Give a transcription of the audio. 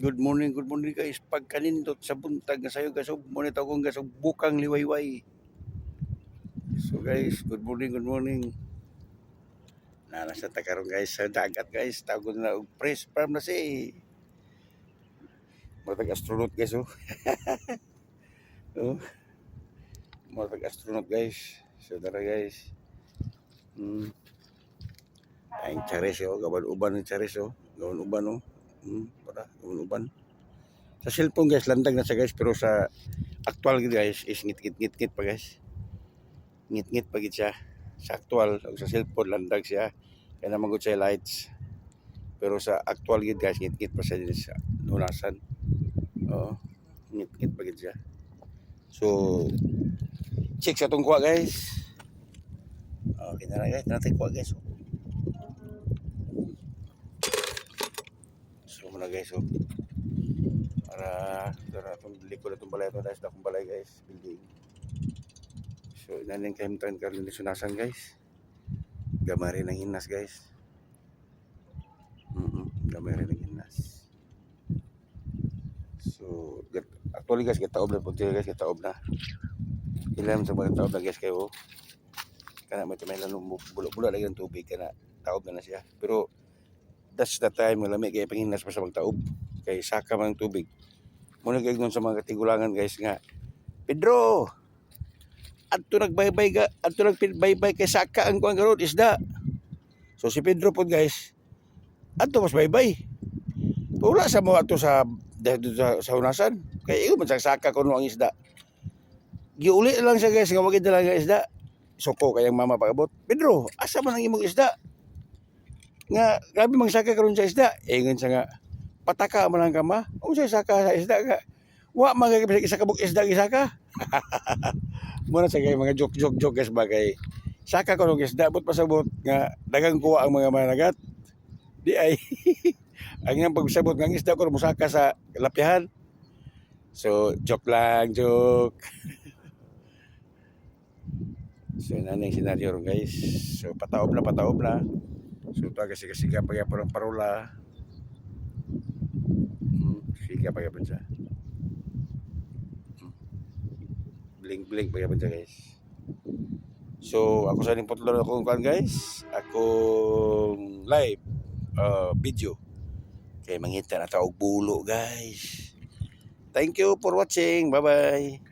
Good morning guys. Pagkanindot sa buntag nga sayo gasog mo na kong gasog bukang liwayway. So guys, good morning, good morning. Nasa takarong guys sa dagat guys. Tawag na og press farm na si. Matag astronaut guys oh. Oh, matag astronaut guys. So tara guys. Ay charis oh, gawan uban ng charis oh. Gawan uban oh. Para gawan uban. Sa cellphone guys, landag na siya guys, pero sa actual guys is ngit-ngit pa guys. Ngit-ngit pa gid siya. Sa actual, o sa cellphone landag siya. Kaya naman gud siya lights. Pero sa actual gid guys, ngit-ngit pa siya din sa lunasan. Oo, ngit-ngit pa gid siya. So, check sa itong kuha guys. Okay na guys, natin kuha guys. So muna guys oh. Para itong likod itong balay ito guys, dakong balay guys, building. So inanin kayo tren karon ni sunasan guys. Gamay rin ng hinas guys. Gamay rin ng hinas. So actually guys, kitaob na po guys, kitaob na. Ilam sa mga taob na guys kayo. Kana may tumay lang bulo-bulo lagi ng tubig kana taob na siya. Pero that's the time wala may kay panghinas pa sa pagtaob. Kay saka man tubig. Muna kay sa mga katigulangan guys nga. Pedro, adto nagbaybay kay saka ang kuan karon isda. So si Pedro po guys, adto mas baybay. Wala sa mo ato sa unasan. Kay iyo man saka kuno ang isda. Giuli lang siya guys nga wag dala nga isda. Suko kayang mama pagabot. Pedro, asa man ang imong isda? Nga grabe mang saka karon sa isda. Ingon siya nga pataka man ang kama. Unsa saka sa isda nga? Wa magagabig isa kabuk isda gisaka. Muna sa kay mga joke guys bagay. Saka ko ng isda but pasabot nga dagang kuha ang mga managat. Di ay ang yang pagsabot ng isda ko musaka sa lapihan. So joke lang, joke. So nanay senaryo ron guys. So pataob na. So ito kasi pagya parang parola. Siga pagya pa siya. Bling pagya pa siya guys. So ako sa ning putlo akong kan guys. Akong live video. Kay mangita na ta og bulo guys. Thank you for watching. Bye-bye.